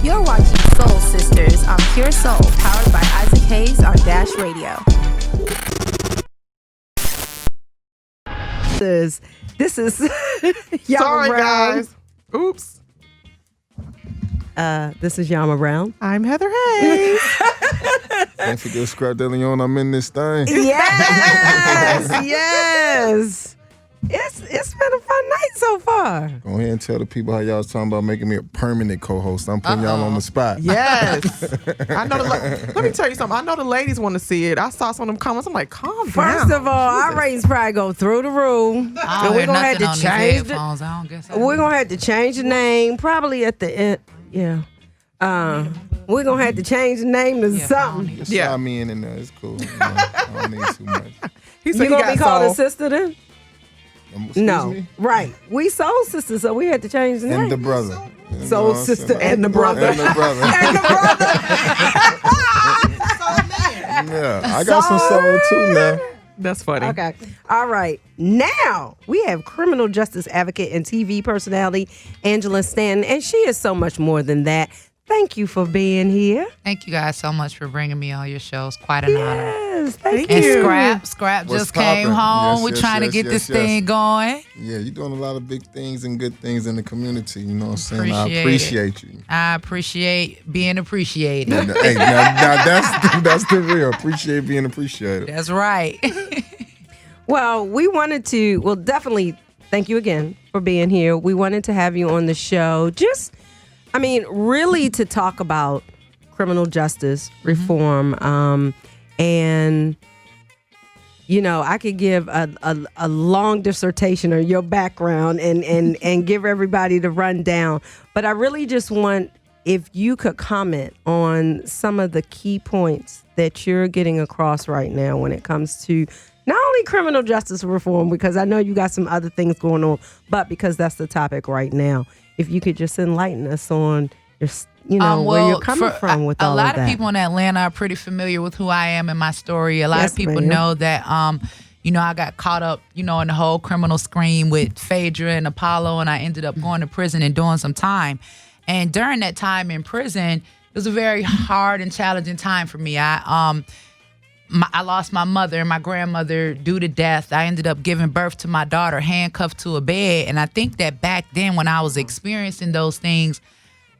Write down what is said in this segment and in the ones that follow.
You're watching Soul Sisters on Pure Soul, powered by Isaac Hayes on Dash Radio. This is Yama Sorry, Brown. guys. Oops. This is Yama Brown. I'm Heather Hayes. Don't forget Scrap De Leon, I'm in this thing. Yes, yes. It's been a fun night so far. Go ahead and tell the people how y'all was talking about making me a permanent co-host. I'm putting y'all on the spot. Yes. I know. Let me tell you something. I know the ladies want to see it. I saw some of them comments. I'm like, calm down. First of all, our ratings probably go through the roof. And we're gonna have to change we're gonna have to change the name probably at the end. Yeah. We're gonna have to change the name to something. Just slide me in there. It's cool. I don't need too much. He said You gonna be called a sister then? No, me? right. We soul sisters, so we had to change the name. And the brother. Soul sister and the brother. And the brother. And the brother. Yeah, I got some soul too now. That's funny. Okay. All right. Now we have criminal justice advocate and TV personality Angela Stanton, and she is so much more than that. Thank you for being here. Thank you guys so much for bringing me on your shows. Quite an honor. Yes, thank And you. Scrap What's just came poppin'? home. Yes, We're yes, trying to yes, get yes, this yes. thing going. Yeah, you're doing a lot of big things and good things in the community. You know what I'm saying? I Appreciate appreciate you. I appreciate being appreciated. Hey, now that's the real. Appreciate being appreciated. That's right. Well, we wanted to, definitely thank you again for being here. We wanted to have you on the show. Really to talk about criminal justice reform. And, I could give a long dissertation on your background and give everybody the rundown. But I really just want, if you could comment on some of the key points that you're getting across right now when it comes to not only criminal justice reform, because I know you got some other things going on, but because that's the topic right now. If you could just enlighten us on your, where you're coming from with all of that. A lot of people in Atlanta are pretty familiar with who I am and my story. A lot of people know that, I got caught up, in the whole criminal screen with Phaedra and Apollo, and I ended up going to prison and doing some time. And during that time in prison, it was a very hard and challenging time for me. I lost my mother and my grandmother due to death. I ended up giving birth to my daughter handcuffed to a bed. And I think that back then when I was experiencing those things,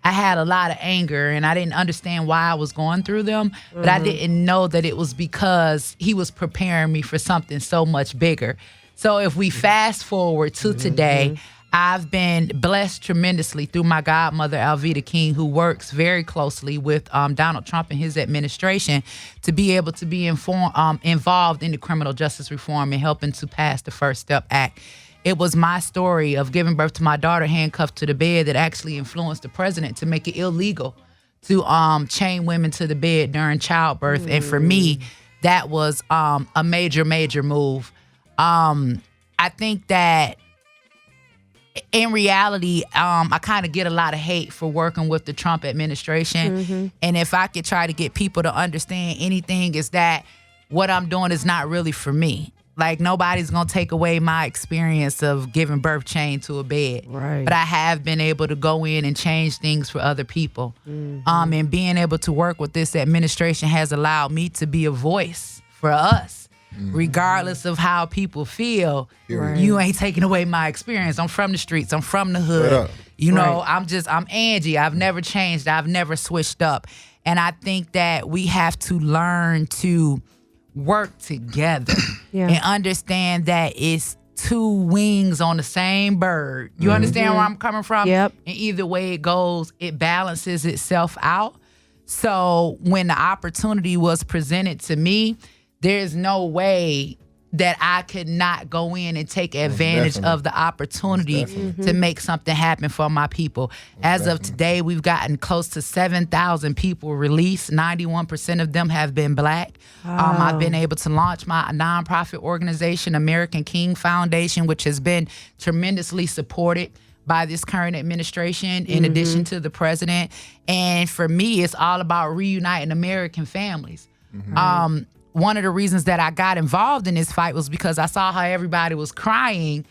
I had a lot of anger and I didn't understand why I was going through them. But I didn't know that it was because he was preparing me for something so much bigger. So if we fast forward to today, I've been blessed tremendously through my godmother, Alveda King, who works very closely with Donald Trump and his administration to be able to be involved in the criminal justice reform and helping to pass the First Step Act. It was my story of giving birth to my daughter handcuffed to the bed that actually influenced the president to make it illegal to chain women to the bed during childbirth. And for me, that was a major, major move. I think that in reality, I kind of get a lot of hate for working with the Trump administration. And if I could try to get people to understand anything, is that what I'm doing is not really for me. Like, nobody's going to take away my experience of giving birth chained to a bed. Right. But I have been able to go in and change things for other people. And being able to work with this administration has allowed me to be a voice for us. Regardless of how people feel, you ain't taking away my experience. I'm from the streets. I'm from the hood. I'm Angie. I've never changed. I've never switched up. And I think that we have to learn to work together and understand that it's two wings on the same bird. You understand where I'm coming from? Yep. And either way it goes, it balances itself out. So when the opportunity was presented to me, there's no way that I could not go in and take advantage of the opportunity to make something happen for my people. As of today, we've gotten close to 7,000 people released. 91% of them have been Black. I've been able to launch my nonprofit organization, American King Foundation, which has been tremendously supported by this current administration, in addition to the president. And for me, it's all about reuniting American families. One of the reasons that I got involved in this fight was because I saw how everybody was crying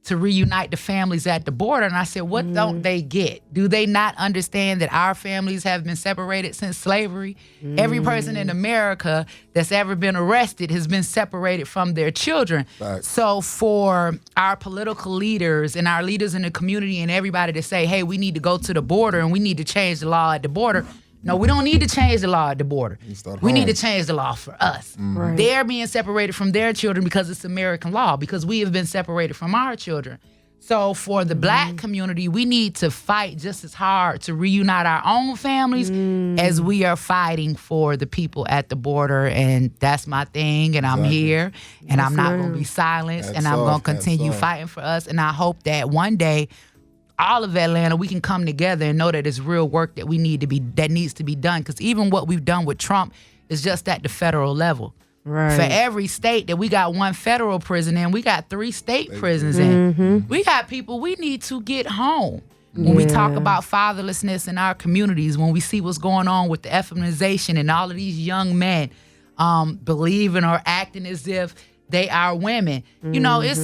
to reunite the families at the border. And I said, what don't they get? Do they not understand that our families have been separated since slavery? Every person in America that's ever been arrested has been separated from their children. Right. So for our political leaders and our leaders in the community and everybody to say, hey, we need to go to the border and we need to change the law at the border. No, we don't need to change the law at the border. We need to change the law for us. Right. They're being separated from their children because it's American law, because we have been separated from our children. So for the Black community, we need to fight just as hard to reunite our own families as we are fighting for the people at the border. And that's my thing. And I'm here. And I'm not going to be silenced. And I'm going to continue fighting for us. And I hope that one day, all of Atlanta, we can come together and know that it's real work that needs to be done. Because even what we've done with Trump is just at the federal level. Right. For every state that we got one federal prison in, we got 3 state prisons in. We got people we need to get home. When we talk about fatherlessness in our communities, when we see what's going on with the feminization and all of these young men believing or acting as if they are women, it's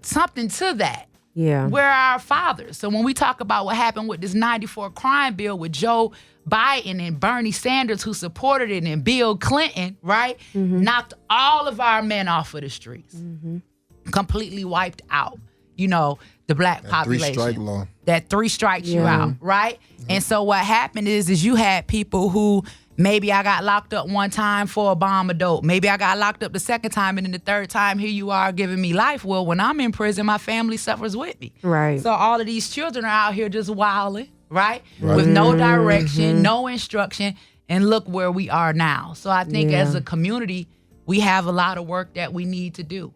something to that. Yeah. Where are our fathers? So when we talk about what happened with this 94 crime bill with Joe Biden and Bernie Sanders, who supported it, and Bill Clinton, right, knocked all of our men off of the streets, completely wiped out, the Black population. 3-strike law. That 3 strikes you out, right? And so what happened is you had people who, maybe I got locked up one time for a bomb of dope. Maybe I got locked up the second time, and then the third time, here you are giving me life. Well, when I'm in prison, my family suffers with me. Right. So all of these children are out here just wilding, right? With no direction, no instruction, and look where we are now. So I think as a community, we have a lot of work that we need to do.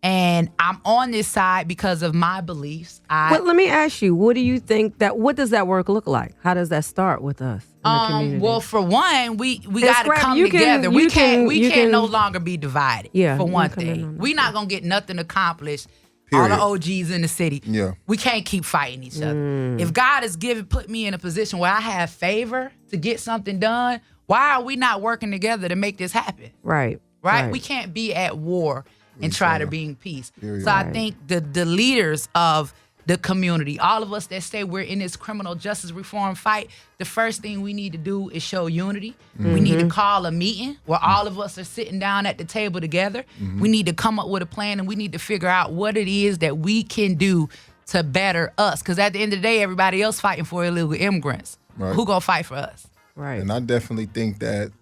And I'm on this side because of my beliefs. But let me ask you, what do you think what does that work look like? How does that start with us in the community? Well, for one, we got to come together. We can't no longer be divided. Yeah, For one thing, we're not gonna get nothing accomplished. Period. All the OGs in the city. Yeah. We can't keep fighting each other. If God has put me in a position where I have favor to get something done, why are we not working together to make this happen? Right. We can't be at war and try to bring peace. Period. So I think the leaders of the community, all of us that say we're in this criminal justice reform fight, the first thing we need to do is show unity. We need to call a meeting where all of us are sitting down at the table together. We need to come up with a plan, and we need to figure out what it is that we can do to better us. Because at the end of the day, everybody else fighting for illegal immigrants. Right. Who gonna fight for us? Right. And I definitely think that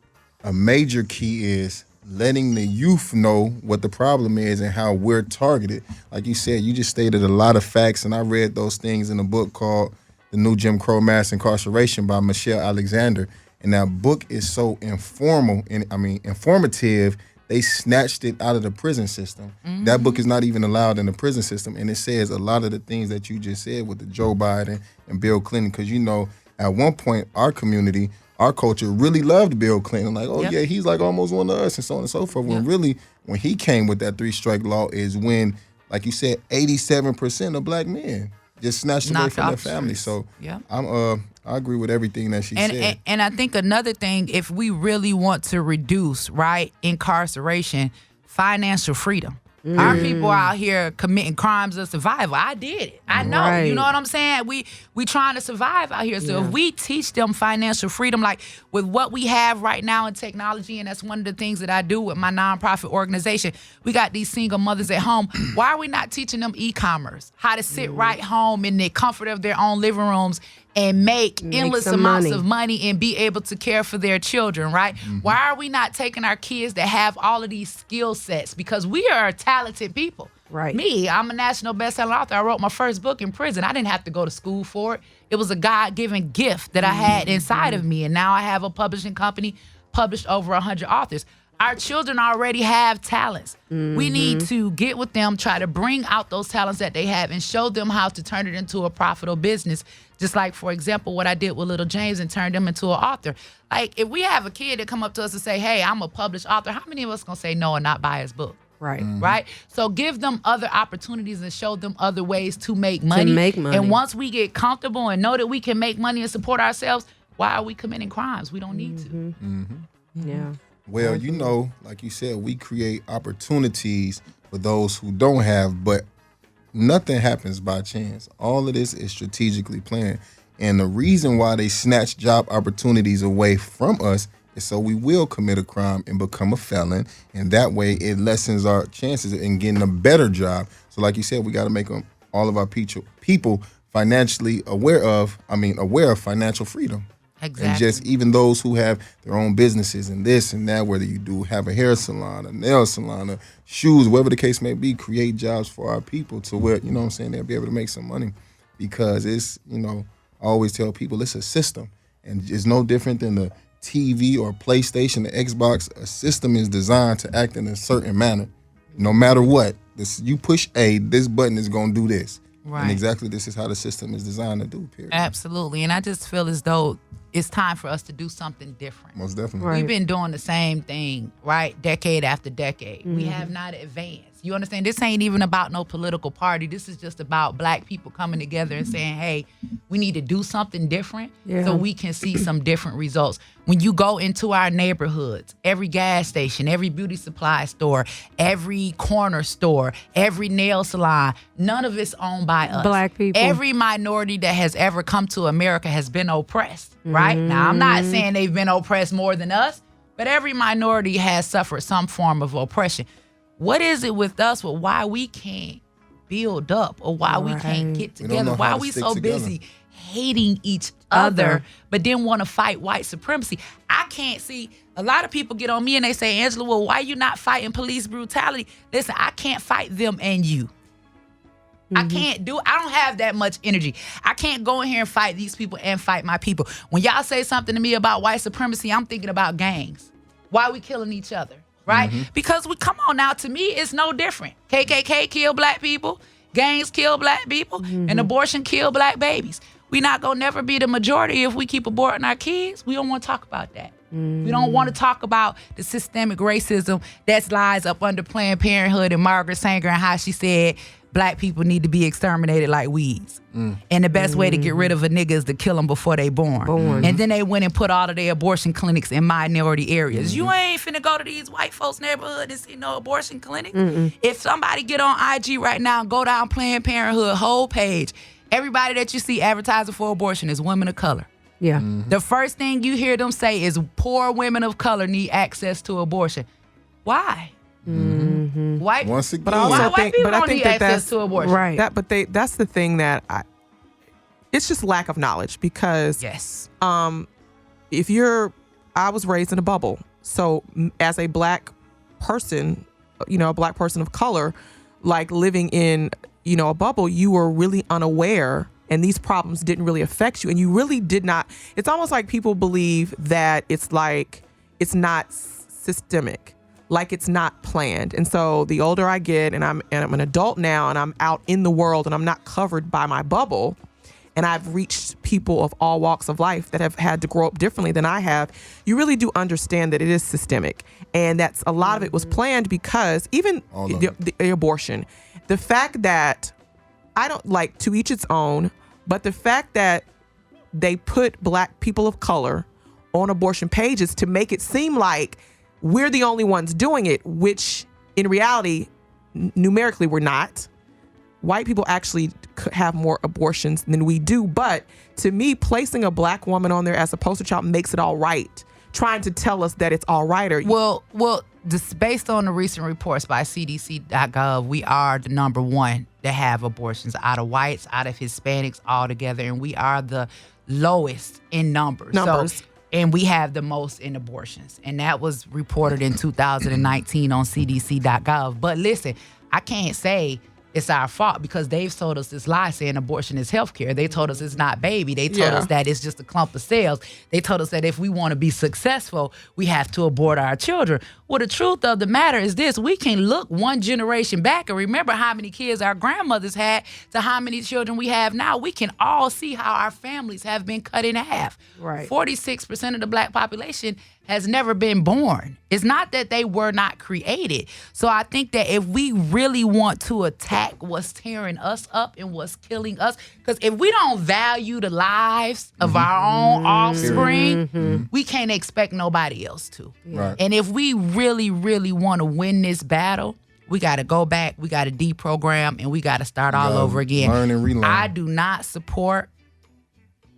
a major key is letting the youth know what the problem is and how we're targeted. Like you said, you just stated a lot of facts, and I read those things in a book called The New Jim Crow Mass Incarceration by Michelle Alexander. And that book is so informative. They snatched it out of the prison system. That book is not even allowed in the prison system. And it says a lot of the things that you just said with the Joe Biden and Bill Clinton. Because, at one point, our community, our culture really loved Bill Clinton. Like, yeah, he's like almost one of us, and so on and so forth. When really, when he came with that 3-strike law is when, like you said, 87% of Black men just snatched away from their family. So I agree with everything that she said. And I think another thing, if we really want to reduce, incarceration, financial freedom. Our people out here committing crimes of survival. I did it. I know. Right. You know what I'm saying? We trying to survive out here. So if we teach them financial freedom, like with what we have right now in technology, and that's one of the things that I do with my nonprofit organization, we got these single mothers at home. Why are we not teaching them e-commerce? How to sit right home in the comfort of their own living rooms and make endless amounts of money and be able to care for their children, right? Why are we not taking our kids that have all of these skill sets? Because we are talented people. Right. Me, I'm a national best-selling author. I wrote my first book in prison. I didn't have to go to school for it. It was a God-given gift that I had inside of me. And now I have a publishing company, published over 100 authors. Our children already have talents. We need to get with them, try to bring out those talents that they have and show them how to turn it into a profitable business. Just like, for example, what I did with Little James and turned him into an author. Like, if we have a kid that come up to us and say, hey, I'm a published author, how many of us going to say no and not buy his book? Right. Right? So give them other opportunities and show them other ways to make money. And once we get comfortable and know that we can make money and support ourselves, why are we committing crimes? We don't need to. Yeah. Well, like you said, we create opportunities for those who don't have, but nothing happens by chance. All of this is strategically planned. And the reason why they snatch job opportunities away from us is so we will commit a crime and become a felon. And that way it lessens our chances in getting a better job. So like you said, we got to make all of our people financially aware of financial freedom. Exactly. And just even those who have their own businesses and this and that, whether you do have a hair salon, a nail salon, or shoes, whatever the case may be, create jobs for our people to where, you know what I'm saying, they'll be able to make some money. Because it's, I always tell people it's a system. And it's no different than the TV or PlayStation, the Xbox. A system is designed to act in a certain manner. No matter what, you push A, this button is going to do this. Right. And exactly this is how the system is designed to do, period. Absolutely. And I just feel as though it's time for us to do something different. Most definitely. Right. We've been doing the same thing, right? Decade after decade. We have not advanced. You understand? This ain't even about no political party. This is just about black people coming together and saying, hey, we need to do something different so we can see some different results. When you go into our neighborhoods, every gas station, every beauty supply store, every corner store, every nail salon, none of it's owned by us. Black people. Every minority that has ever come to America has been oppressed, right? Now, I'm not saying they've been oppressed more than us, but every minority has suffered some form of oppression. What is it with us with why we can't build up or why we can't get together? Why are we so busy hating each other but then want to fight white supremacy? I can't see. A lot of people get on me and they say, Angela, well, why you not fighting police brutality? Listen, I can't fight them and you. I don't have that much energy. I can't go in here and fight these people and fight my people. When y'all say something to me about white supremacy, I'm thinking about gangs. Why are we killing each other? Right? Because come on now, to me, it's no different. KKK kill black people, gangs kill black people, and abortion kill black babies. We not gonna never be the majority if we keep aborting our kids. We don't want to talk about that. We don't want to talk about the systemic racism that lies up under Planned Parenthood and Margaret Sanger and how she said black people need to be exterminated like weeds. And the best way to get rid of a nigga is to kill them before they born. And then they went and put all of their abortion clinics in minority areas. You ain't finna go to these white folks' neighborhood and see no abortion clinic. If somebody get on IG right now and go down Planned Parenthood whole page, everybody that you see advertising for abortion is women of color. Yeah. The first thing you hear them say is poor women of color need access to abortion. Why? White, Once again, But I also white think, people but I don't think need that access that's to abortion. Right. That's the thing that it's just lack of knowledge because Yes. I was raised in a bubble. So as a black person, a black person of color, like living in, a bubble, you were really unaware and these problems didn't really affect you. And you really did not. It's almost like people believe that it's not systemic. Like it's not planned. And so the older I get and I'm an adult now and I'm out in the world and I'm not covered by my bubble and I've reached people of all walks of life that have had to grow up differently than I have, you really do understand that it is systemic. And that's a lot of it was planned because even the abortion, the fact that I don't like to each its own, but the fact that they put black people of color on abortion pages to make it seem like we're the only ones doing it, which in reality, numerically, we're not. White people actually have more abortions than we do. But to me, placing a black woman on there as a poster child makes it all right. Trying to tell us that it's all right. Well, this, based on the recent reports by CDC.gov, we are the number one to have abortions out of whites, out of Hispanics altogether, and we are the lowest in numbers. And we have the most in abortions. And that was reported in 2019 on CDC.gov. But listen, I can't say it's our fault because they've told us this lie saying abortion is healthcare. They told us it's not baby. They told us that it's just a clump of cells. They told us that if we want to be successful, we have to abort our children. Well, the truth of the matter is this. We can look one generation back and remember how many kids our grandmothers had to how many children we have now. We can all see how our families have been cut in half. Right. 46% of the black population has never been born. It's not that they were not created. So I think that if we really want to attack what's tearing us up and what's killing us, because if we don't value the lives of our own offspring, we can't expect nobody else to. Right. And if we really, really want to win this battle, We got to go back. We got to deprogram, and we got to start all over again. Learn and relearn. I do not support.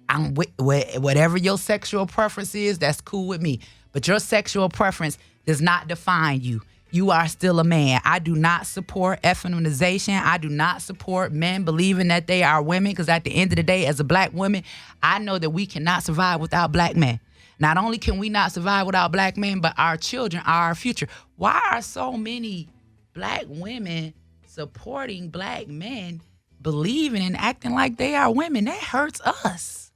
I'm with whatever your sexual preference is. That's cool with me. But your sexual preference does not define you. You are still a man. I do not support effeminization. I do not support men believing that they are women, because at the end of the day, as a black woman, I know that we cannot survive without black men. Not only can we not survive without black men, but our children are our future. Why are so many black women supporting black men, believing and acting like they are women? That hurts us.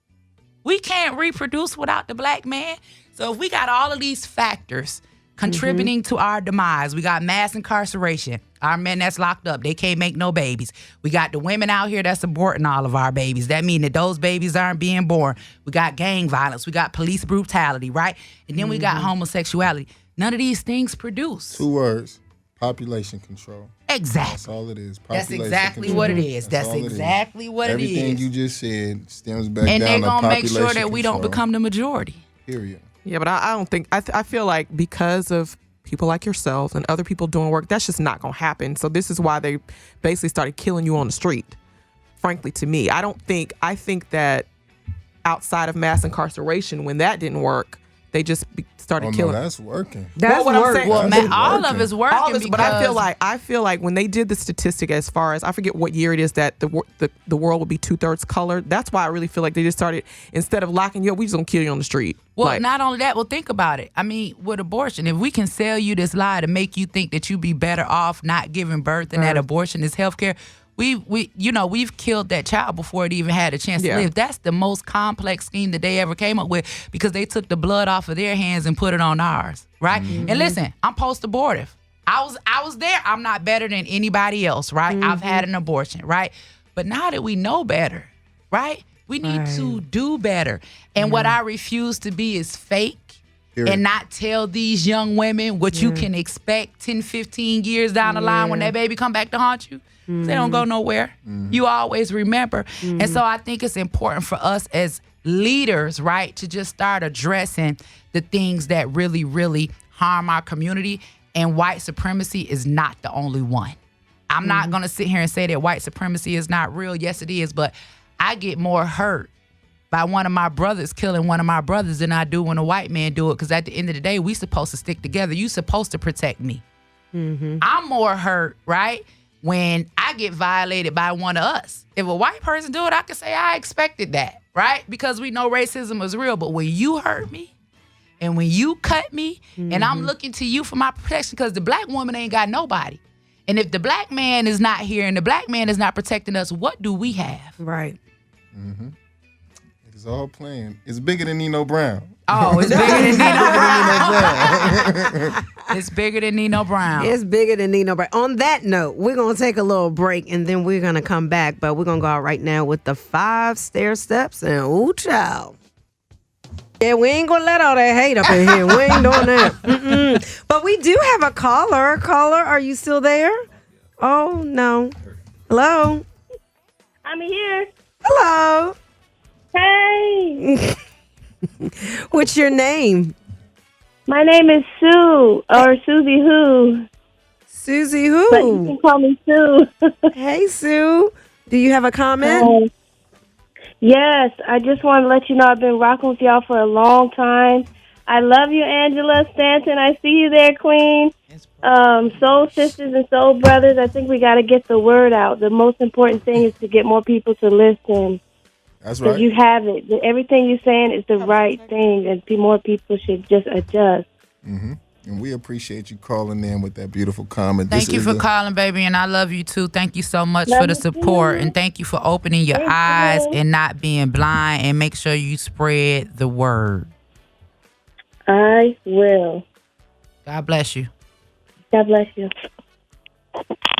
We can't reproduce without the black man. So if we got all of these factors contributing to our demise, we got mass incarceration, our men that's locked up, they can't make no babies. We got the women out here that's aborting all of our babies. That means that those babies aren't being born. We got gang violence. We got police brutality, right? And then we got homosexuality. None of these things produce. 2 words. Population control. Exactly. That's all it is. That's exactly what it is. That's exactly what it is. Everything you just said stems back and down they're to going to make population sure that we don't control. become the majority. Period. Yeah, but I don't think, I feel like because of people like yourself and other people doing work, that's just not going to happen. So this is why they basically started killing you on the street, frankly, to me. I think that outside of mass incarceration, when that didn't work, they just started killing. No, that's working. That's what I'm working. saying. Well, That's all working. of it's working All this, because but I feel like when they did the statistic, as far as I forget what year it is that the world will be 2/3 colored. That's why I really feel like they just started, instead of locking you up, we just gonna kill you on the street. Well, like, not only that, well, think about it. I mean, with abortion, if we can sell you this lie to make you think that you'd be better off not giving birth and that abortion is healthcare, we've killed that child before it even had a chance to live. That's the most complex scheme that they ever came up with, because they took the blood off of their hands and put it on ours, right? And listen, I'm post-abortive. I was there. I'm not better than anybody else, right? I've had an abortion, right? But now that we know better, right? We need to do better. And what I refuse to be is fake and not tell these young women what you can expect 10, 15 years down the line when that baby come back to haunt you. They don't go nowhere. You always remember. And so I think it's important for us as leaders, right, to just start addressing the things that really, really harm our community. And white supremacy is not the only one. I'm not going to sit here and say that white supremacy is not real. Yes, it is. But I get more hurt by one of my brothers killing one of my brothers than I do when a white man do it. Because at the end of the day, we supposed to stick together. You supposed to protect me. I'm more hurt, right, when I get violated by one of us. If a white person do it, I can say I expected that, right? Because we know racism is real. But when you hurt me and when you cut me and I'm looking to you for my protection, because the black woman ain't got nobody. And if the black man is not here and the black man is not protecting us, what do we have? Right. It's all playing. It's bigger than Nino Brown. Oh, it's bigger than Nino Brown. It's bigger than Nino Brown. It's bigger than Nino Brown. On that note, we're going to take a little break and then we're going to come back. But we're going to go out right now with the 5 stair steps and ooh, child. Yeah, we ain't going to let all that hate up in here. We ain't doing that. But we do have a caller. Caller, are you still there? Oh, no. Hello? I'm here. Hello. Hey. What's your name? My name is Sue, or Susie Who. Susie But you who? can call me Sue. Hey, Sue. Do you have a comment? Yes, I just want to let you know I've been rocking with y'all for a long time. I love you, Angela Stanton. I see you there, Queen. Soul sisters and soul brothers, I think we got to get the word out. The most important thing is to get more people to listen. That's Because right. you have it. Everything you're saying is the right thing, and more people should just adjust. And we appreciate you calling in with that beautiful comment. Thank This you is for the- calling, baby, and I love you too. Thank you so much Love for the you support, too. and thank you for opening your Thank eyes you. and not being blind, and make sure you spread the word. I will. God bless you. God bless you.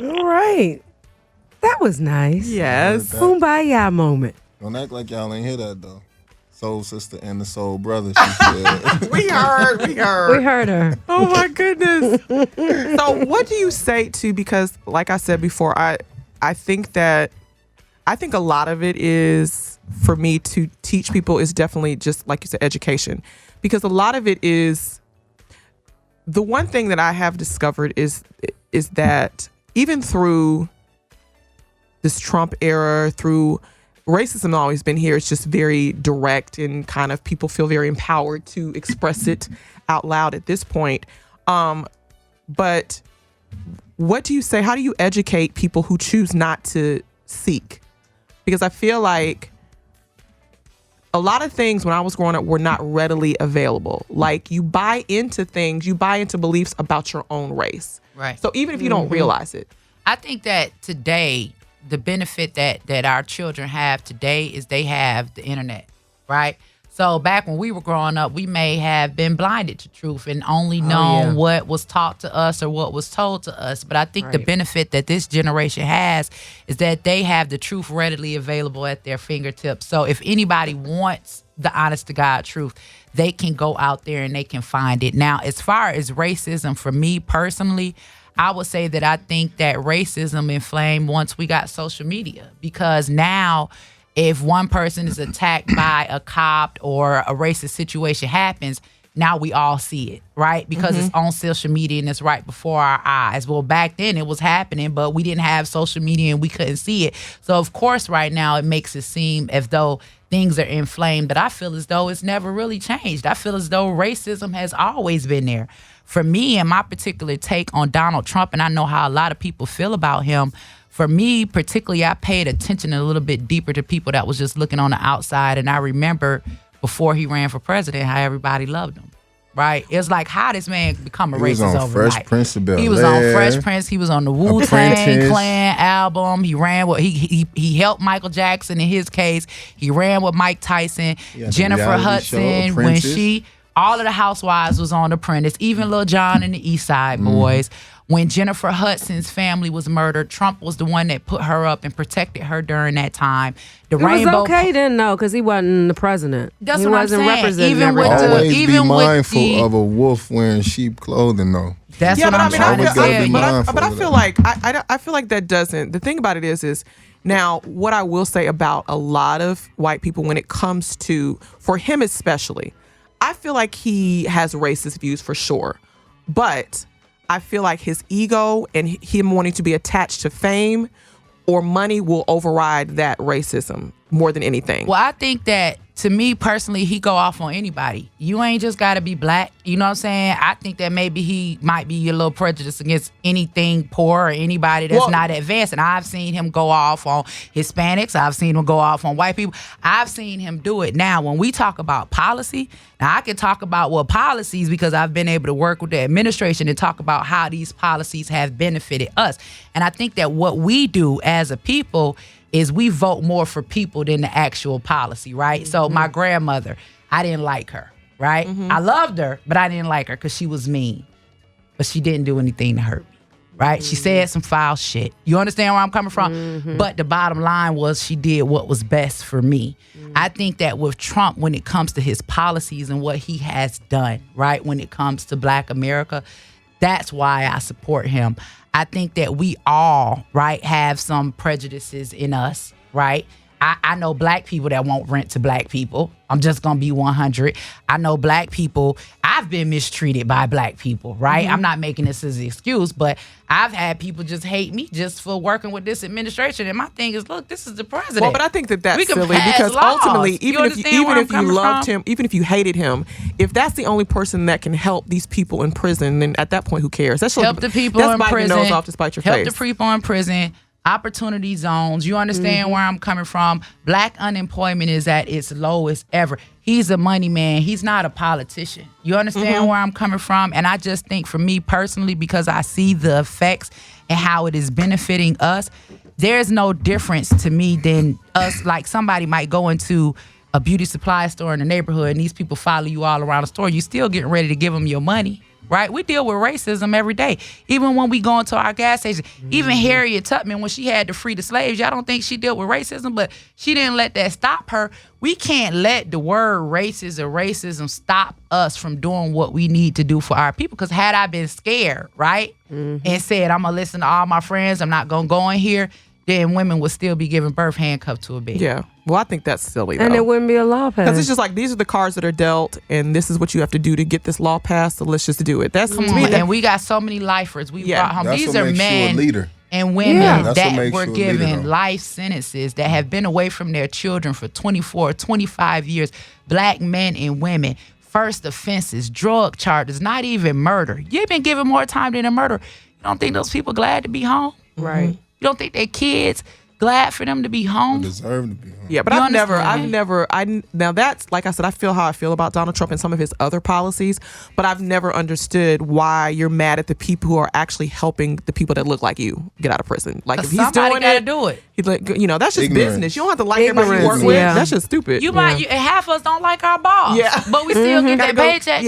All right. That was nice. yes. Kumbaya moment. Don't act like y'all ain't hear that, though. Soul sister and the soul brother, she said. We heard. We heard her. Oh my goodness. So what do you say to, because like I said before, I think a lot of it is, for me to teach people, is definitely just like you said, education. Because a lot of it is, the one thing that I have discovered is that even through this Trump era, through racism always been here. It's just very direct and kind of people feel very empowered to express it out loud at this point. But what do you say? How do you educate people who choose not to seek? Because I feel like a lot of things when I was growing up were not readily available. Like you buy into things, you buy into beliefs about your own race. Right. So even if you don't realize it. I think that today, the benefit that our children have today is they have the internet, right? So back when we were growing up, we may have been blinded to truth and only known what was taught to us or what was told to us. But I think the benefit that this generation has is that they have the truth readily available at their fingertips. So if anybody wants the honest to God truth, they can go out there and they can find it. Now, as far as racism, for me personally, I would say that I think that racism inflamed once we got social media, because now if one person is attacked by a cop or a racist situation happens, now we all see it, right? Because it's on social media and it's right before our eyes. Well, back then it was happening, but we didn't have social media and we couldn't see it. So, of course, right now it makes it seem as though things are inflamed, but I feel as though it's never really changed. I feel as though racism has always been there. For me and my particular take on Donald Trump, and I know how a lot of people feel about him, for me, particularly, I paid attention a little bit deeper to people that was just looking on the outside. And I remember before he ran for president, how everybody loved him, right? It's like, how this man become a racist overnight? Fresh Prince of Bel-Air. He was on Fresh Prince. He was on the Wu-Tang Clan album. He ran with, he helped Michael Jackson in his case. He ran with Mike Tyson, Jennifer Hudson, when all of the housewives was on Apprentice, even Lil Jon and the East Side Boys. When Jennifer Hudson's family was murdered, Trump was the one that put her up and protected her during that time. It was okay then, though, because he wasn't the president. That's he what wasn't I'm saying. representing Even with everybody. Always even be mindful with of a wolf wearing sheep clothing, though. That's what I'm trying to tell you. But I feel like I feel like that doesn't. The thing about it is now what I will say about a lot of white people when it comes to, for him especially, I feel like he has racist views for sure, but I feel like his ego and him wanting to be attached to fame or money will override that racism more than anything. Well, I think that, to me personally, he go off on anybody. You ain't just got to be black. You know what I'm saying? I think that maybe he might be a little prejudiced against anything poor or anybody that's not advanced. And I've seen him go off on Hispanics. I've seen him go off on white people. I've seen him do it. Now, when we talk about policy, now I can talk about policies because I've been able to work with the administration and talk about how these policies have benefited us. And I think that what we do as a people is we vote more for people than the actual policy, right? So my grandmother, I didn't like her, right? I loved her, but I didn't like her because she was mean. But she didn't do anything to hurt me, right? She said some foul shit. You understand where I'm coming from? But the bottom line was she did what was best for me. I think that with Trump, when it comes to his policies and what he has done, right, when it comes to Black America, that's why I support him. I think that we all, right, have some prejudices in us, right? I know black people that won't rent to black people. I'm just going to be 100. I know black people. I've been mistreated by black people, right? I'm not making this as an excuse, but I've had people just hate me just for working with this administration. And my thing is, look, this is the president. Well, but I think that's we silly because laws. ultimately, even if you loved from? him, even if you hated him, if that's the only person that can help these people in prison, then at that point, who cares? That's help the people in prison. Your nose off to spite your help face. the people in prison. Opportunity zones. You understand where I'm coming from? Black unemployment is at its lowest ever. He's a money man. He's not a politician. You understand where I'm coming from? And I just think for me personally, because I see the effects and how it is benefiting us, there's no difference to me than us. Like somebody might go into a beauty supply store in the neighborhood and these people follow you all around the store. You still getting ready to give them your money. Right? We deal with racism every day. Even when we go into our gas station, even Harriet Tubman, when she had to free the slaves, y'all don't think she dealt with racism, but she didn't let that stop her. We can't let the word racist or racism stop us from doing what we need to do for our people. Because had I been scared, right, and said, I'm going to listen to all my friends, I'm not going to go in here, then women would still be giving birth handcuffed to a bed. Yeah. Well, I think that's silly, though. And it wouldn't be a law passed. Because it's just like, these are the cards that are dealt, and this is what you have to do to get this law passed, so let's just do it. That's to me. And we got so many lifers we brought home. That's These what are makes men. you a leader. and women Yeah. that were given life sentences that have been away from their children for 24, 25 years, black men and women, first offenses, drug charges, not even murder. You've been given more time than a murder. You don't think those people glad to be home? Right. You don't think their kids glad for them to be home? They deserve to be home. Yeah, but now that's, like I said, I feel how I feel about Donald Trump and some of his other policies, but I've never understood why you're mad at the people who are actually helping the people that look like you get out of prison. Like, if he's doing gotta do it. He's like, that's just Ignorance. business. You don't have to like everybody you work with. That's just stupid. Half of us don't like our boss. Yeah. But we still get that paycheck.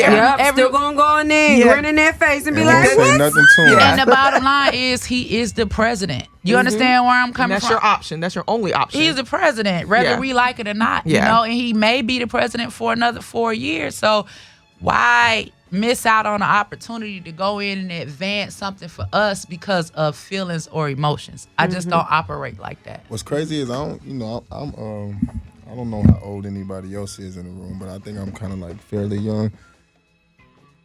Still gonna go in there and grin in their face and be like, say what? nothing to him. And the bottom line is he is the president. You understand where I'm coming That's from? your option. That's your only option. He's the president, whether we like it or not. Yeah. You know, and he may be the president for another 4 years. So why miss out on an opportunity to go in and advance something for us because of feelings or emotions? I just don't operate like that. What's crazy is I don't know how old anybody else is in the room, but I think I'm kind of like fairly young.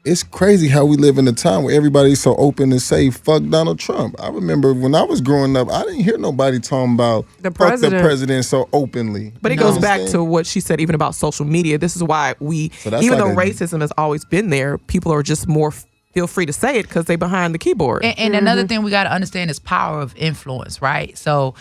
It's crazy how we live in a time where everybody's so open to say fuck Donald Trump. I remember when I was growing up, I didn't hear nobody talking about fuck the president so openly. But it goes back to what she said even about social media. This is why even though racism has always been there, people are just more feel free to say it because they behind the keyboard. And another thing we got to understand is power of influence, right? So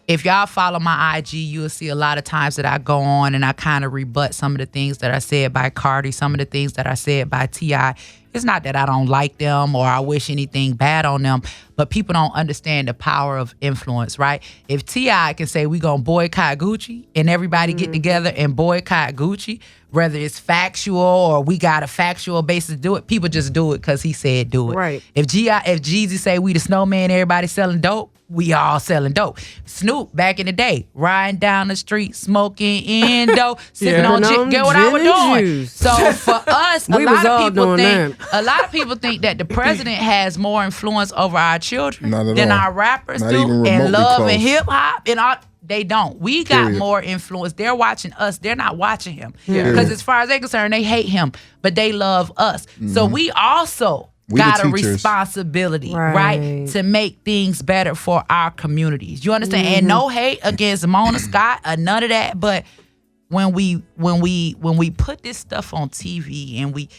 if y'all follow my IG, you'll see a lot of times that I go on and I kind of rebut some of the things that are said by Cardi, some of the things that are said by T.I. It's not that I don't like them or I wish anything bad on them, but people don't understand the power of influence, right? If T.I. can say we gonna boycott Gucci and everybody get together and boycott Gucci, whether it's factual or we got a factual basis to do it, people just do it because he said do it. Right. If Jeezy say we the snowman, everybody selling dope, we all selling dope. Snoop, back in the day, riding down the street, smoking Indo, sipping on gin. Get what I was doing. Juice. So for us, a lot of people think that the president has more influence over our children than our rappers do, and love and hip hop and all. They don't. We got more influence. They're watching us. They're not watching him. Because as far as they're concerned, they hate him, but they love us. So we also got a responsibility, right, to make things better for our communities. You understand? And no hate against Mona Scott or none of that, but when we put this stuff on TV and we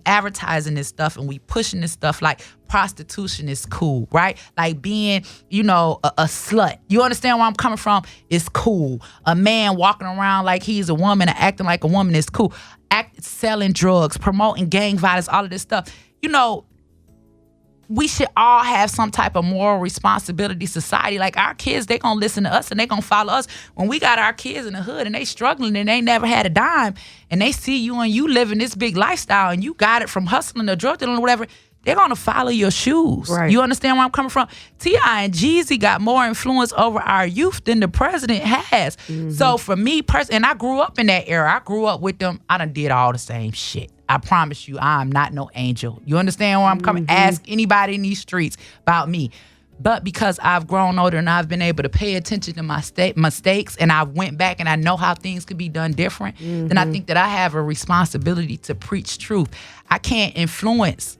advertising this stuff and we pushing this stuff like prostitution is cool, right? Like being, a slut. You understand where I'm coming from? It's cool. A man walking around like he's a woman and acting like a woman is cool. Selling drugs, promoting gang violence, all of this stuff. We should all have some type of moral responsibility society. Like our kids, they gonna listen to us and they gonna follow us. When we got our kids in the hood and they struggling and they never had a dime and they see you and you living this big lifestyle and you got it from hustling to drug dealing or whatever, they're gonna follow your shoes. Right. You understand where I'm coming from? T.I. and Jeezy got more influence over our youth than the president has. So for me personally, and I grew up in that era. I grew up with them. I done did all the same shit. I promise you, I'm not no angel. You understand where I'm coming? Ask anybody in these streets about me. But because I've grown older and I've been able to pay attention to my mistakes and I went back and I know how things could be done different, then I think that I have a responsibility to preach truth. I can't influence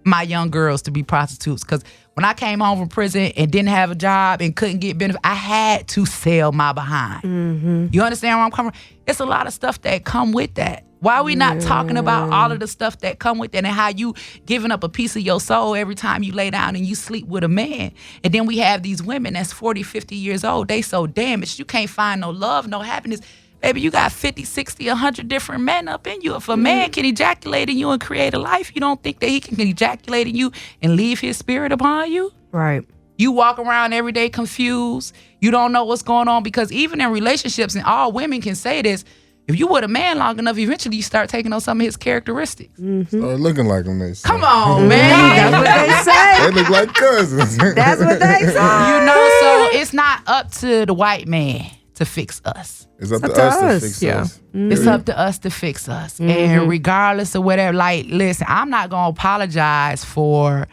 my young girls to be prostitutes because when I came home from prison and didn't have a job and couldn't get benefits, I had to sell my behind. You understand where I'm coming from? It's a lot of stuff that come with that. Why are we not talking about all of the stuff that come with that and how you giving up a piece of your soul every time you lay down and you sleep with a man? And then we have these women that's 40, 50 years old. They so damaged. You can't find no love, no happiness. Baby, you got 50, 60, 100 different men up in you. If a man can ejaculate in you and create a life, you don't think that he can ejaculate in you and leave his spirit upon you? Right. You walk around every day confused. You don't know what's going on because even in relationships, and all women can say this, if you with a man long enough, eventually you start taking on some of his characteristics. Start looking like him, they say. Come on, man. That's what they say. They look like cousins. That's what they say. So it's not up to the white man to fix us. It's up to us to fix us. It's up to us to fix us. And regardless of whatever, like, listen, I'm not going to apologize for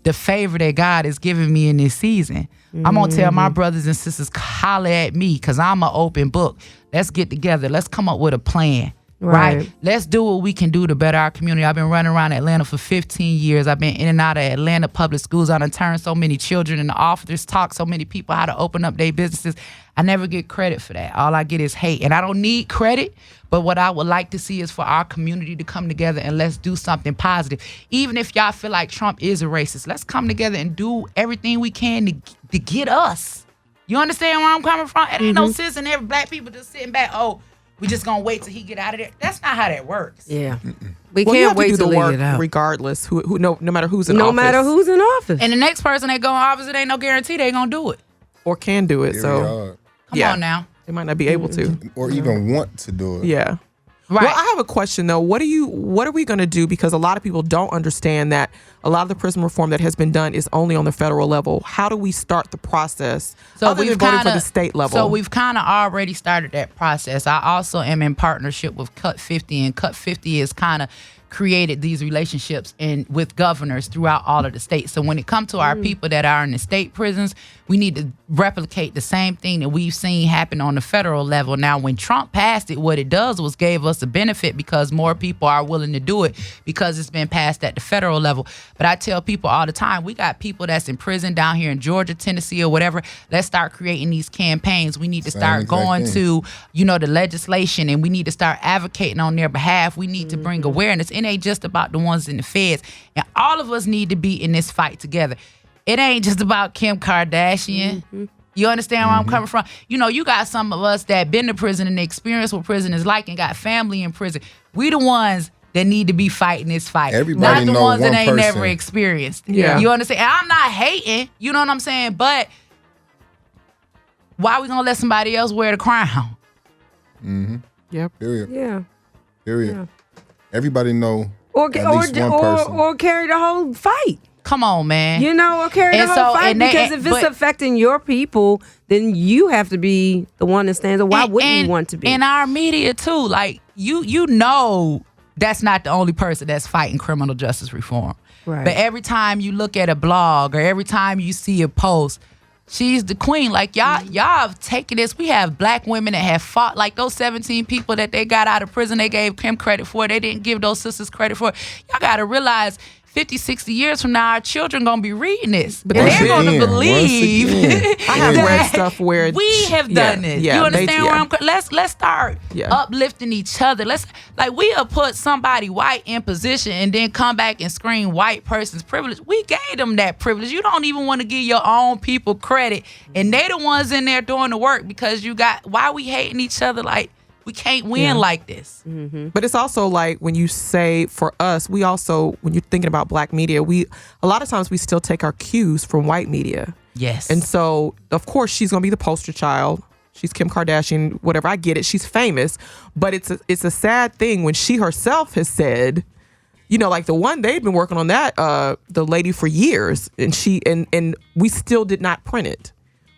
the favor that God has given me in this season. I'm going to tell my brothers and sisters, holler at me because I'm an open book. Let's get together. Let's come up with a plan. Right. Let's do what we can do to better our community. I've been running around Atlanta for 15 years. I've been in and out of Atlanta public schools. I done turned so many children into officers, taught so many people how to open up their businesses. I never get credit for that. All I get is hate. And I don't need credit, but what I would like to see is for our community to come together and let's do something positive. Even if y'all feel like Trump is a racist, let's come together and do everything we can to get us. You understand where I'm coming from? It ain't no sense in every black people just sitting back, we just gonna wait till he get out of there. That's not how that works. Yeah, we you can't have wait to do till the he work get out. regardless. No matter who's in office. No matter who's in office. And the next person that go in office, it ain't no guarantee they gonna do it. or can do it. So Come on now. they might not be able to, or even want to do it. Yeah. Right. Well, I have a question though. What are we going to do? Because a lot of people don't understand that a lot of the prison reform that has been done is only on the federal level. How do we start the process? Other than voting for the state level. So we've kind of already started that process. I also am in partnership with Cut 50, and Cut 50 is kind of created these relationships with governors throughout all of the states. So when it comes to our people that are in the state prisons, we need to replicate the same thing that we've seen happen on the federal level. Now, when Trump passed it, what it does was gave us a benefit because more people are willing to do it because it's been passed at the federal level. But I tell people all the time, we got people that's in prison down here in Georgia, Tennessee, or whatever. Let's start creating these campaigns. We need to start going to, the legislation, and we need to start advocating on their behalf. We need to bring awareness. It ain't just about the ones in the feds. And all of us need to be in this fight together. It ain't just about Kim Kardashian. You understand where I'm coming from? You got some of us that been to prison and experience what prison is like and got family in prison. We the ones that need to be fighting this fight. Everybody not the know ones that one ain't person. never experienced. Yeah. You understand? And I'm not hating. You know what I'm saying? But why we gonna let somebody else wear the crown? Yep. Period. Yeah. Period. Yeah. Everybody know Or at least one person. or carry the whole fight. Come on, man. Or carry the And whole so- fight. and they- Because if it's but- affecting your people, then you have to be the one that stands up. Why wouldn't you want to be? In our media too, like you know that's not the only person that's fighting criminal justice reform. Right. But every time you look at a blog or every time you see a post, she's the queen. Like y'all have taken this. We have black women that have fought, like those 17 people that they got out of prison, they gave Kim credit for. They didn't give those sisters credit for. Y'all gotta realize 50, 60 years from now, our children going to be reading this. But Once they're going to again, believe I have that read stuff where we have done this. You understand where I'm Let's start uplifting each other. We have put somebody white in position and then come back and scream white person's privilege. We gave them that privilege. You don't even want to give your own people credit. And they the ones in there doing the work because why we hating each other like, we can't win like this. But it's also like when you say for us, we also, when you're thinking about black media, a lot of times we still take our cues from white media. Yes. And so, of course, she's going to be the poster child. She's Kim Kardashian, whatever. I get it. She's famous. But it's a sad thing when she herself has said, like the one they've been working on that, the lady for years. And and we still did not print it.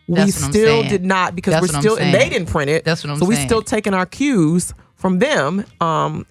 We still did not because and they didn't print it. That's what I'm saying. So we saying. still taking our cues from them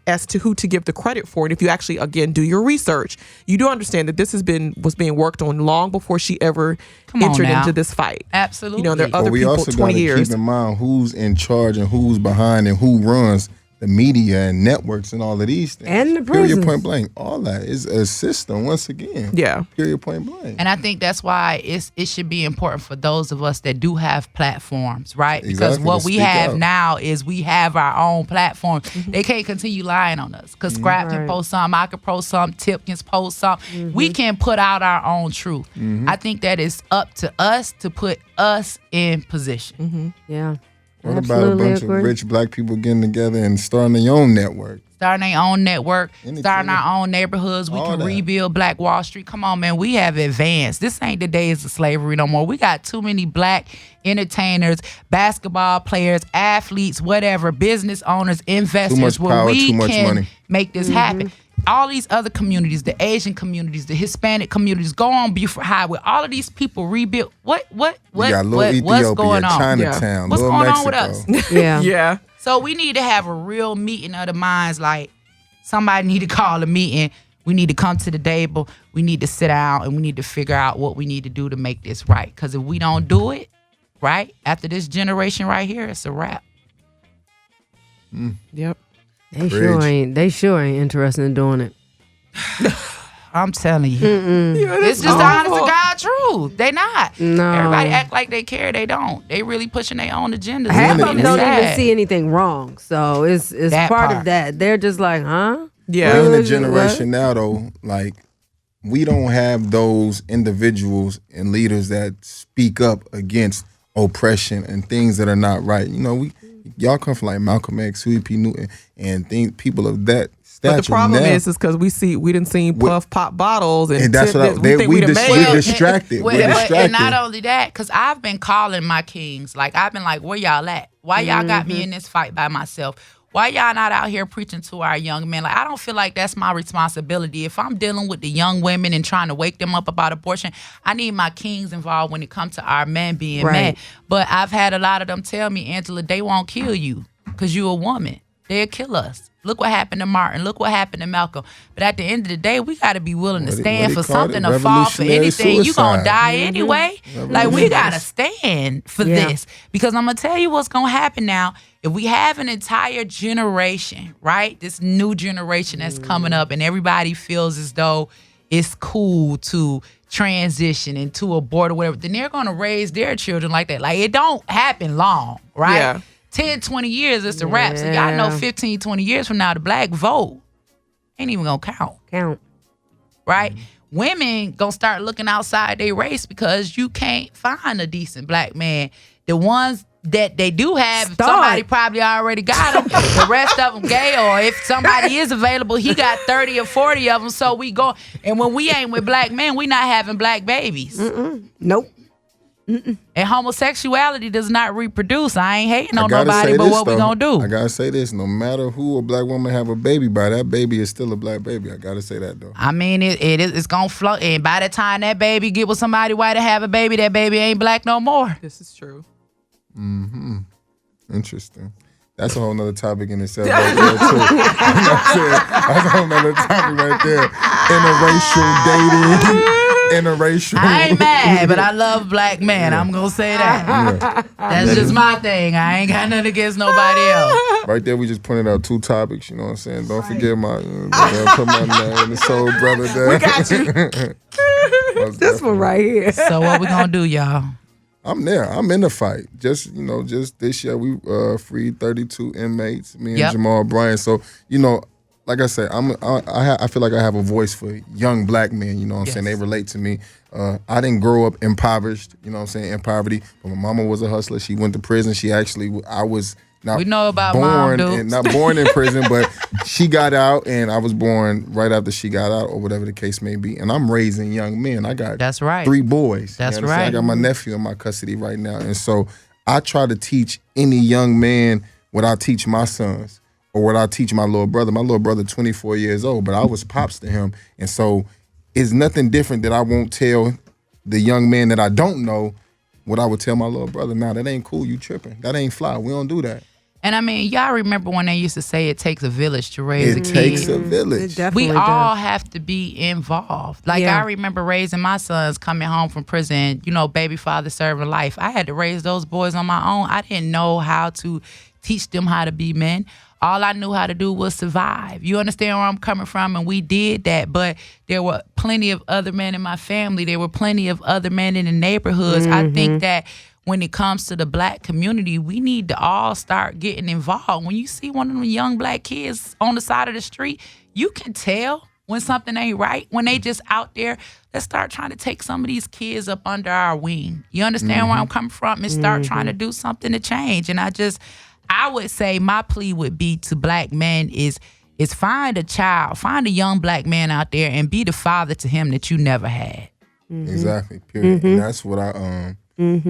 as to who to give the credit for it. If you actually, again, do your research, you do understand that this was being worked on long before she ever entered into this fight. Absolutely. There are other we people, also 20 gotta years. keep in mind who's in charge and who's behind and who runs the media and networks and all of these things. And the Period, prisons. point blank. All that is a system, once again. Yeah. Period, point blank. And I think that's why it should be important for those of us that do have platforms, right? Because Exactly, what to we speak have out. now is we have our own platform. They can't continue lying on us. Because Scrap can Right. post something, I can post something, Tip can post something. We can put out our own truth. I think that it's up to us to put us in position. Yeah. What about a Absolutely bunch agree. of rich black people getting together and starting their own network? Starting our own network, Anything. starting our own neighborhoods. We All can that. rebuild Black Wall Street. Come on, man. We have advanced. This ain't the days of slavery no more. We got too many black entertainers, basketball players, athletes, whatever, business owners, investors, much where power, we too much can money. make this happen. All these other communities, the Asian communities, the Hispanic communities, go on Buford Highway. All of these people rebuild. What We got little Ethiopia, what's going on? Chinatown, What's little going on Mexico. with us? Yeah. Yeah. So we need to have a real meeting of the minds. Like somebody need to call a meeting. We need to come to the table. We need to sit down and we need to figure out what we need to do to make this right. Because if we don't do it right after this generation right here, it's a wrap. Yep. They sure ain't interested in doing it. I'm telling you. It's just the honest to God truth. They not. No. Everybody act like they care. They don't. They really pushing their own agendas. Half of them It's don't even sad. see anything wrong. So it's That part of part. that. They're just like, huh? Yeah. We're in a What? generation now, though, like, we don't have those individuals and leaders that speak up against oppression and things that are not right. You know, y'all come from like Malcolm X, Huey P. Newton, and people of that stature. But the problem now, is because we didn't see puff pop bottles and that's what we distracted. We're distracted. And not only that, because I've been calling my kings. Like, I've been like, where y'all at? Why y'all got me in this fight by myself? Why y'all not out here preaching to our young men? Like, I don't feel like that's my responsibility. If I'm dealing with the young women and trying to wake them up about abortion, I need my kings involved when it comes to our men being men. But I've had a lot of them tell me, Angela, they won't kill you because you're a woman. They'll kill us. Look what happened to Martin. Look what happened to Malcolm. But at the end of the day, we got to be willing to stand for something or fall for anything. You going to die anyway. Like, we got to stand for this. Because I'm going to tell you what's going to happen now. If we have an entire generation, right, this new generation that's coming up and everybody feels as though it's cool to transition and to abort or whatever, then they're going to raise their children like that. Like, it don't happen long, right? Yeah. 10, 20 years, it's a wrap. So y'all know 15, 20 years from now, the black vote ain't even going to count. Right? Women going to start looking outside their race because you can't find a decent black man. The ones that they do have, somebody probably already got them. The rest of them gay, or if somebody is available, he got 30 or 40 of them. So we go. And when we ain't with black men, we not having black babies. Nope. And homosexuality does not reproduce. I ain't hating on nobody, but what we gonna do? I gotta say this: no matter who a black woman have a baby by, that baby is still a black baby. I gotta say that though. I mean, it's gonna float, and by the time that baby get with somebody white to have a baby, that baby ain't black no more. This is true. Interesting. That's a whole nother topic in itself right there, too. You know what I'm saying? That's a whole nother topic right there. Interracial dating. Interracial. I ain't mad, but I love black men. I'm gonna say that. That's just my thing. I ain't got nothing against nobody else. Right there, we just pointed out two topics. You know what I'm saying? Don't forget my put my name, the soul brother there. We got you. This one right here. So what we gonna do, y'all? I'm there. I'm in the fight. Just this year we freed 32 inmates. Me and Jamal Bryant. So like I said, I feel like I have a voice for young black men. You know what I'm saying? They relate to me. I didn't grow up impoverished. You know what I'm saying? In poverty. But my mama was a hustler. She went to prison. I was not we know about born mom, and not born in prison, but she got out, and I was born right after she got out, or whatever the case may be. And I'm raising young men. I got That's right. 3 boys. That's right. I got my nephew in my custody right now, and so I try to teach any young man what I teach my sons, or what I teach my little brother. My little brother, 24 years old, but I was pops to him, and so it's nothing different that I won't tell the young man that I don't know what I would tell my little brother. Nah, that ain't cool. You tripping. That ain't fly. We don't do that. And I mean, y'all remember when they used to say it takes a village to raise a kid? It takes a village. We all have to be involved. Like, I remember raising my sons coming home from prison, baby father serving life. I had to raise those boys on my own. I didn't know how to teach them how to be men. All I knew how to do was survive. You understand where I'm coming from? And we did that. But there were plenty of other men in my family. There were plenty of other men in the neighborhoods. I think that when it comes to the black community, we need to all start getting involved. When you see one of them young black kids on the side of the street, you can tell when something ain't right. When they just out there, let's start trying to take some of these kids up under our wing. You understand where I'm coming from? And start trying to do something to change. And I would say my plea would be to black men is find a young black man out there and be the father to him that you never had. Exactly, period. And that's what I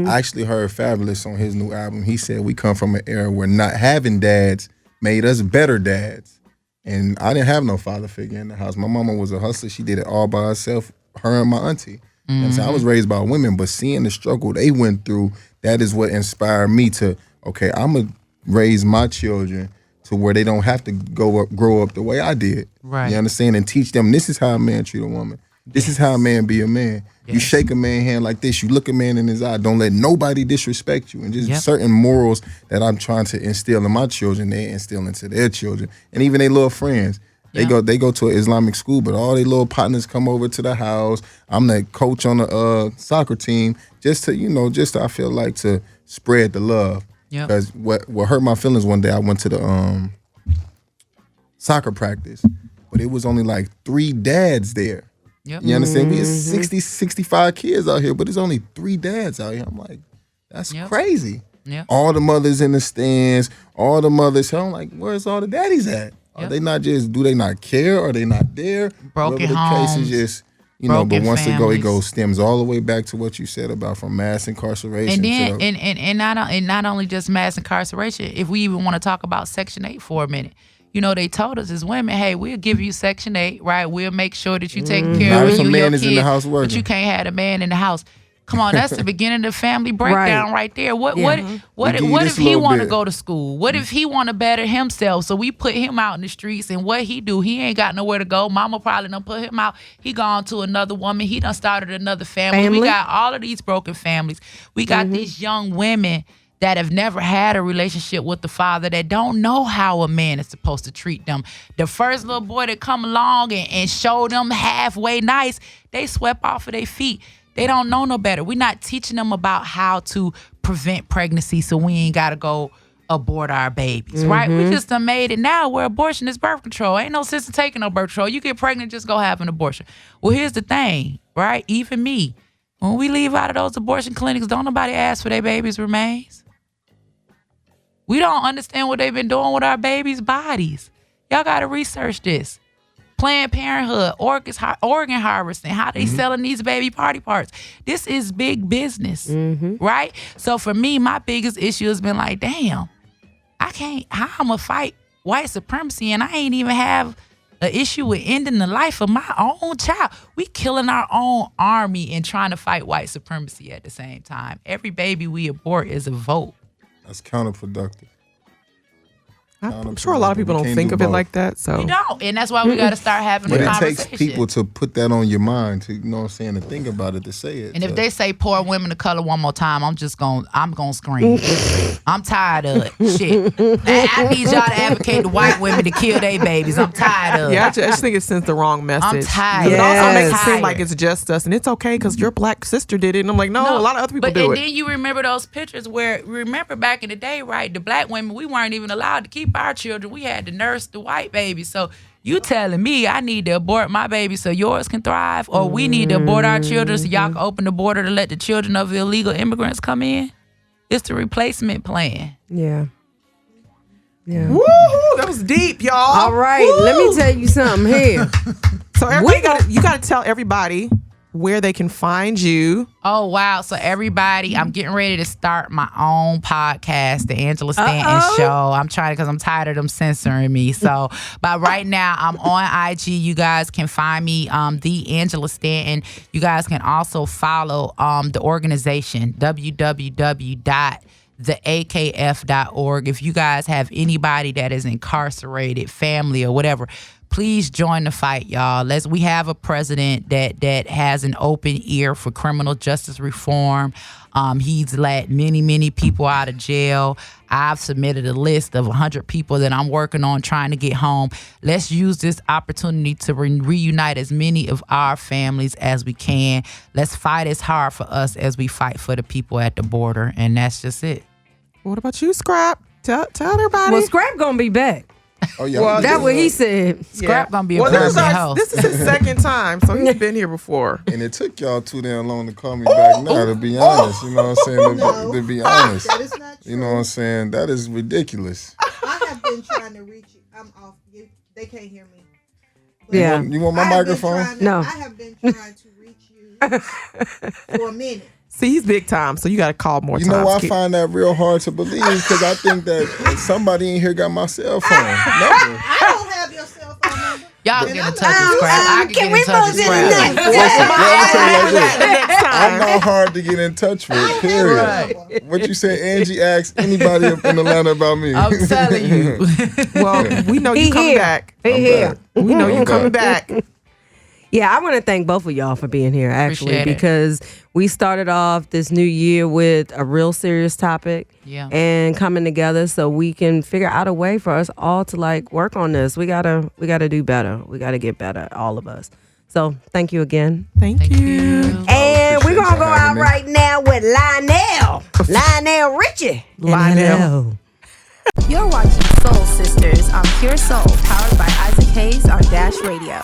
actually heard Fabulous on his new album. He said we come from an era where not having dads made us better dads. And I didn't have no father figure in the house. My mama was a hustler. She did it all by herself, her and my auntie. You know what I'm saying? I was raised by women, but seeing the struggle they went through, that is what inspired me to, okay, I'm going to raise my children to where they don't have to grow up the way I did. Right. You understand? And teach them this is how a man treat a woman. This is how a man be a man. Yes. You shake a man's hand like this. You look a man in his eye. Don't let nobody disrespect you. And just Yep. certain morals that I'm trying to instill in my children, they instill into their children. And even their little friends. They go to an Islamic school, but all their little partners come over to the house. I'm the coach on the soccer team, just to I feel like to spread the love. Because what hurt my feelings one day, I went to the soccer practice, but it was only like 3 dads there. Yep. You understand? We have 60, 65 kids out here, but it's only 3 dads out here. I'm like, that's crazy. Yep. All the mothers in the stands, all the mothers. I'm like, where's all the daddies at? Are they not do they not care? Are they not there? Broken Whatever the homes, case is just, broken but once families. it goes stems all the way back to what you said about from mass incarceration. And then and not only just mass incarceration, if we even want to talk about Section 8 for a minute. You know, they told us as women, hey, we'll give you Section 8, right? We'll make sure that you take care Not of if a you and man your is in the kids, house but working. you can't have a man in the house. Come on, that's the beginning of the family breakdown right there. What if he want to go to school? What if he want to better himself? So we put him out in the streets, and what he do? He ain't got nowhere to go. Mama probably done put him out. He gone to another woman. He done started another family. We got all of these broken families. We got these young women that have never had a relationship with the father, that don't know how a man is supposed to treat them. The first little boy that come along and show them halfway nice, they swept off of their feet. They don't know no better. We're not teaching them about how to prevent pregnancy, so we ain't got to go abort our babies, right? We just done made it now where abortion is birth control. Ain't no sense in taking no birth control. You get pregnant, just go have an abortion. Well, here's the thing, right? Even me, when we leave out of those abortion clinics, don't nobody ask for their babies' remains. We don't understand what they've been doing with our babies' bodies. Y'all got to research this. Planned Parenthood, organ harvesting, how they selling these baby party parts. This is big business, right? So for me, my biggest issue has been like, damn, how I'm going to fight white supremacy and I ain't even have an issue with ending the life of my own child. We killing our own army and trying to fight white supremacy at the same time. Every baby we abort is a vote. That's counterproductive. I'm sure a lot of people don't think of it like that. So We don't, and that's why we got to start having But the it conversation. takes people to put that on your mind, to, you know what I'm saying, to think about it, to say it. And if they say poor women of color one more time, I'm gonna scream. I'm tired of it. Shit. I need y'all to advocate the white women to kill their babies. I'm tired of it. yeah, I just think it sends the wrong message. I'm tired. It also makes it Yes. seem like it's just us, and it's okay because your black sister did it. And I'm like, no, a lot of other people do and it. then you remember those pictures where, remember back in the day, right? The black women, we weren't even allowed to keep our children. We had to nurse the white baby. So you telling me I need to abort my baby so yours can thrive, or we need to abort our children so y'all can open the border to let the children of illegal immigrants come in? It's the replacement plan. Yeah. Yeah. Woo, that was deep, y'all. All right, let me tell you something here. So you got to tell everybody where they can find you. Oh, wow. So everybody, I'm getting ready to start my own podcast, The Angela Stanton Show. I'm trying because I'm tired of them censoring me. So, but right now I'm on IG. You guys can find me, The Angela Stanton. You guys can also follow the organization, www.theakf.org. If you guys have anybody that is incarcerated, family or whatever, please join the fight, y'all. We have a president that has an open ear for criminal justice reform. He's let many people out of jail. I've submitted a list of 100 people that I'm working on trying to get home. Let's use this opportunity to reunite as many of our families as we can. Let's fight as hard for us as we fight for the people at the border. And that's just it. What about you, Scrap? Tell everybody. Well, Scrap gonna be back. Oh yeah, Well, That's what he said. Scrap gonna be a this permanent host. this is his second time, so he's been here before. and it took y'all too damn long to call me back now, to be honest. You know what I'm saying? To be honest. That is not true. You know what I'm saying? That is ridiculous. I have been trying to reach you. I'm off. They can't hear me. But Yeah. You want my I have been microphone? trying to- No. I have been trying to reach you for a minute. See, he's big time, so you got to call more You times. know why I Keep- find that real hard to believe? Because I think that somebody in here got my cell phone number. I don't have your cell phone number. Y'all And get in I'm touch with not- Scrap. I can get in touch with Scrap. Listen, let me tell you like this. next I'm time. not hard to get in touch with, period. Right. What you say, Angie asked anybody in Atlanta about me. I'm telling you. Well, we know He you coming here. back. He I'm here. back. We know you I'm coming back. back. Yeah, I want to thank both of y'all for being here, actually, Appreciate it. because we started off this new year with a real serious topic and coming together so we can figure out a way for us all to like work on this. We gotta do better. We gotta get better, all of us. So thank you again. Thank you. And we're gonna go out having me. right now with Lionel Richie. Lionel. You're watching Soul Sisters on Pure Soul, powered by Isaac Hayes on Dash Radio.